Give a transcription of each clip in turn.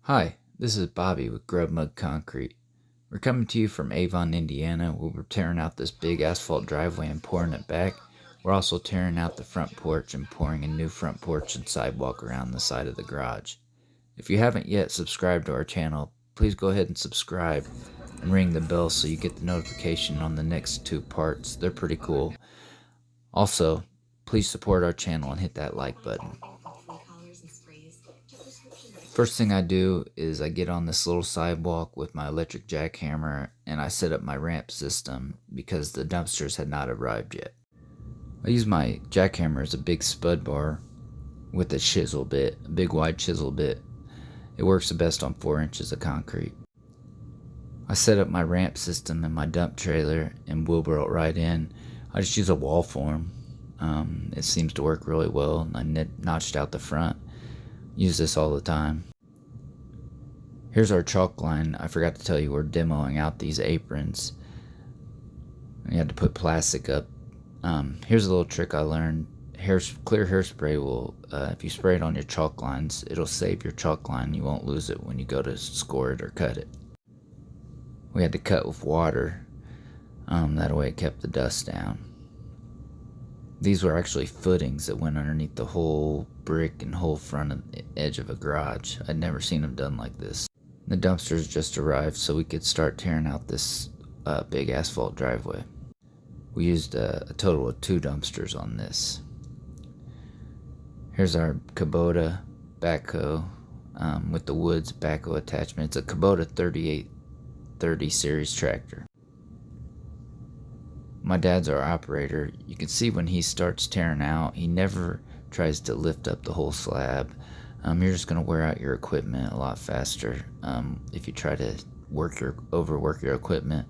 Hi, this is Bobby with Grub Mud Concrete. We're coming to you from Avon, Indiana, where we're tearing out this big asphalt driveway and pouring it back. We're also tearing out the front porch and pouring a new front porch and sidewalk around the side of the garage. If you haven't yet subscribed to our channel, please go ahead and subscribe and ring the bell so you get the notification on the next two parts. They're pretty cool. Also, please support our channel and hit that like button. First thing I do is I get on this little sidewalk with my electric jackhammer and I set up my ramp system because the dumpsters had not arrived yet. I use my jackhammer as a big spud bar with a chisel bit, a big wide chisel bit. It works the best on 4 inches of concrete. I set up my ramp system in my dump trailer and wheelbarrow it right in. I just use a wall form. It seems to work really well. I notched out the front. Use this all the time. Here's our chalk line. I forgot to tell you we're demoing out these aprons. We had to put plastic up. Here's a little trick I learned. Clear hairspray will, if you spray it on your chalk lines, it'll save your chalk line. You won't lose it when you go to score it or cut it. We had to cut with water. That way it kept the dust down. These were actually footings that went underneath the whole brick and whole front of the edge of a garage. I'd never seen them done like this. The dumpsters just arrived so we could start tearing out this big asphalt driveway. We used a total of 2 dumpsters on this. Here's our KUBOTA backhoe with the Woods backhoe attachment. It's a KUBOTA 3830 series tractor. My dad's our operator. You can see when he starts tearing out, he never tries to lift up the whole slab. You're just going to wear out your equipment a lot faster if you try to overwork your equipment.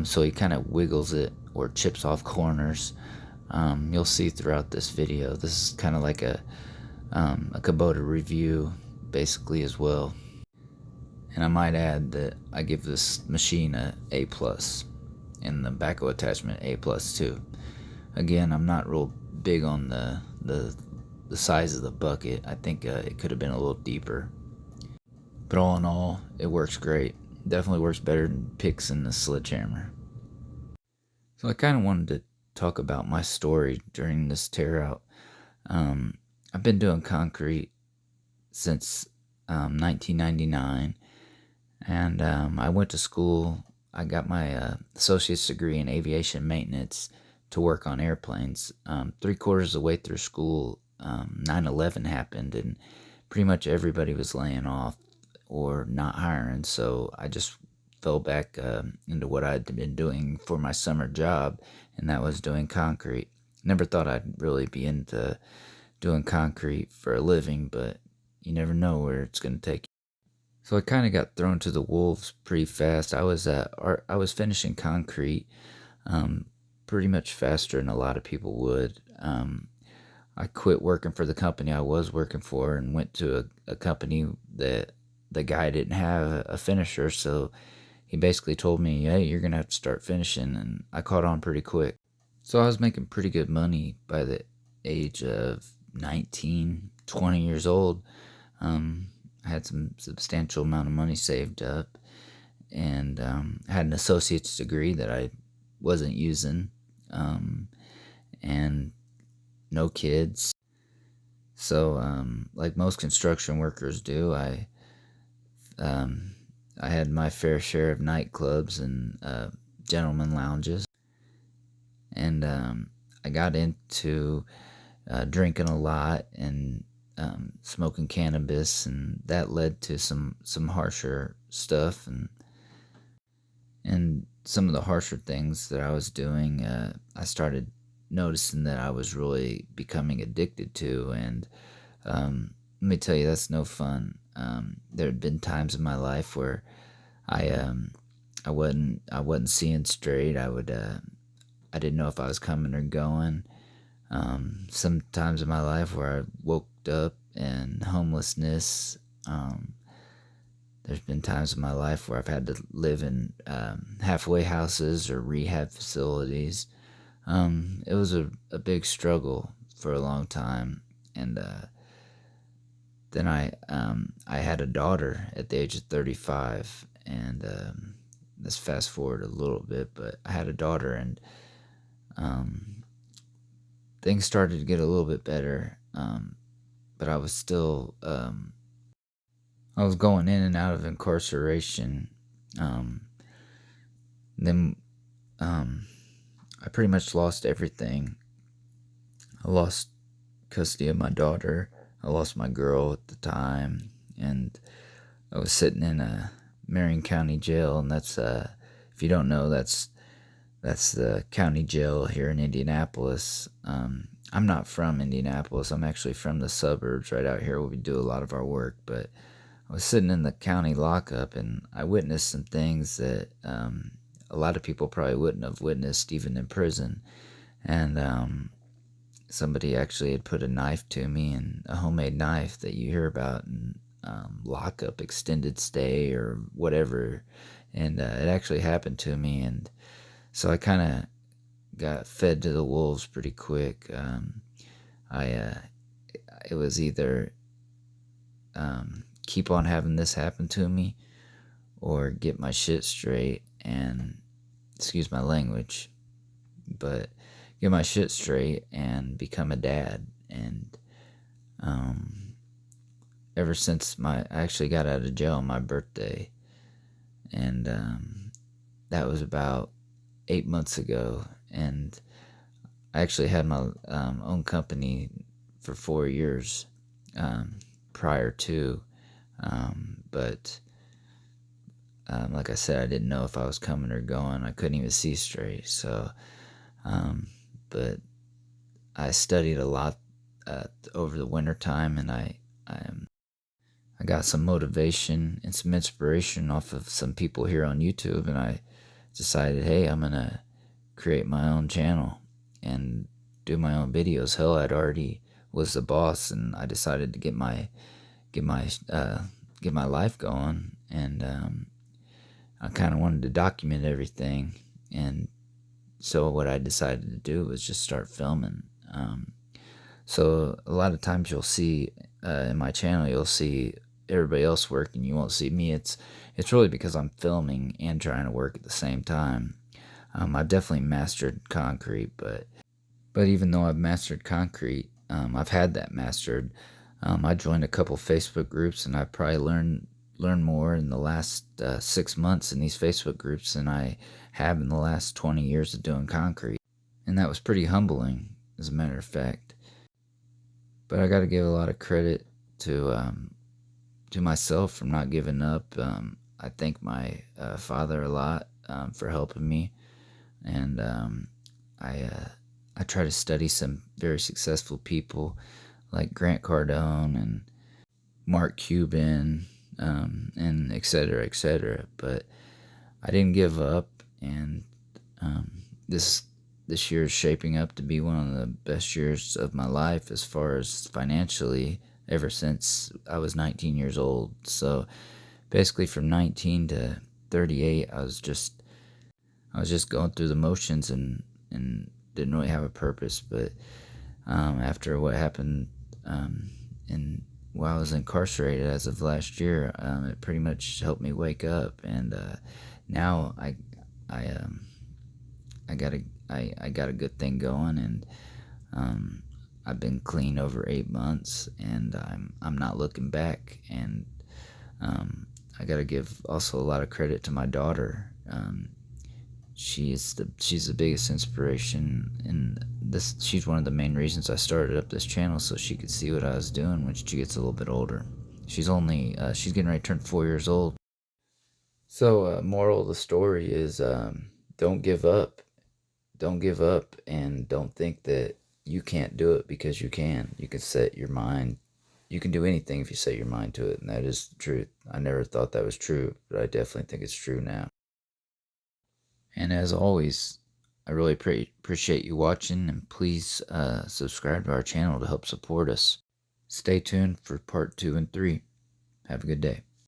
So he kind of wiggles it or chips off corners. You'll see throughout this video. This is kind of like a Kubota review basically as well. And I might add that I give this machine a A+. And the backhoe attachment A+ too. Again, I'm not real big on the size of the bucket. I think it could have been a little deeper. But all in all, it works great. Definitely works better than picks and the sledgehammer. So I kind of wanted to talk about my story during this tear out. I've been doing concrete since 1999, and I went to school. I got my associate's degree in aviation maintenance to work on airplanes. 3/4 of the way through school, 9/11 happened, and pretty much everybody was laying off or not hiring. So I just fell back into what I'd been doing for my summer job, and that was doing concrete. Never thought I'd really be into doing concrete for a living, but you never know where it's going to take you. So I kind of got thrown to the wolves pretty fast. I was finishing concrete pretty much faster than a lot of people would. I quit working for the company I was working for and went to a company that the guy didn't have a finisher, so he basically told me, hey, you're going to have to start finishing, and I caught on pretty quick. So I was making pretty good money by the age of 19, 20 years old. I had some substantial amount of money saved up, and had an associate's degree that I wasn't using, and no kids. So like most construction workers do, I had my fair share of nightclubs and gentlemen lounges, and I got into drinking a lot and smoking cannabis, and that led to some harsher stuff, and some of the harsher things that I was doing, I started noticing that I was really becoming addicted to, and let me tell you, that's no fun. There had been times in my life where I wasn't seeing straight. I didn't know if I was coming or going. Some times in my life where I woke up in homelessness. There's been times in my life where I've had to live in halfway houses or rehab facilities. It was a big struggle for a long time, and then I had a daughter at the age of 35, and let's fast forward a little bit, but I had a daughter, and um, things started to get a little bit better, but I was still I was going in and out of incarceration. Um, then I pretty much lost everything. I lost custody of my daughter. I lost my girl at the time, and I was sitting in a Marion County jail, and that's if you don't know, that's the county jail here in Indianapolis. I'm not from Indianapolis. I'm actually from the suburbs right out here where we do a lot of our work. But I was sitting in the county lockup, and I witnessed some things that a lot of people probably wouldn't have witnessed even in prison. And somebody actually had put a knife to me, and a homemade knife that you hear about in lockup, extended stay, or whatever. And it actually happened to me, and so I kind of got fed to the wolves pretty quick. I It was either keep on having this happen to me, or get my shit straight and, excuse my language, but get my shit straight and become a dad. And ever since I actually got out of jail on my birthday, and that was about 8 months ago, and I actually had my own company for 4 years prior to, but like I said, I didn't know if I was coming or going. I couldn't even see straight. So, but I studied a lot over the winter time, and I got some motivation and some inspiration off of some people here on YouTube, and I decided, hey, I'm gonna create my own channel and do my own videos. Hell, I'd already was the boss, and I decided to get my life going, and I kind of wanted to document everything. And so what I decided to do was just start filming. So a lot of times you'll see in my channel, you'll see everybody else working. You won't see me. It's really because I'm filming and trying to work at the same time. I've definitely mastered concrete, but even though I've mastered concrete, I've had that mastered. I joined a couple Facebook groups, and I probably learned more in the last 6 months in these Facebook groups than I have in the last 20 years of doing concrete. And that was pretty humbling, as a matter of fact. But I got to give a lot of credit to myself for not giving up. I thank my father a lot for helping me, and I try to study some very successful people like Grant Cardone and Mark Cuban, and et cetera, et cetera. But I didn't give up, and this year is shaping up to be one of the best years of my life as far as financially, ever since I was 19 years old. So basically from 19 to 38, I was just going through the motions, and didn't really have a purpose. But after what happened and while I was incarcerated as of last year, it pretty much helped me wake up, and now I got a good thing going, and I've been clean over 8 months, and I'm not looking back. And I got to give also a lot of credit to my daughter. She's the biggest inspiration in this. She's one of the main reasons I started up this channel, so she could see what I was doing when she gets a little bit older. She's getting ready to turn 4 years old. So moral of the story is, don't give up. Don't give up, and don't think that you can't do it, because you can. You can set your mind. You can do anything if you set your mind to it, and that is the truth. I never thought that was true, but I definitely think it's true now. And as always, I really appreciate you watching, and please subscribe to our channel to help support us. Stay tuned for part 2 and 3. Have a good day.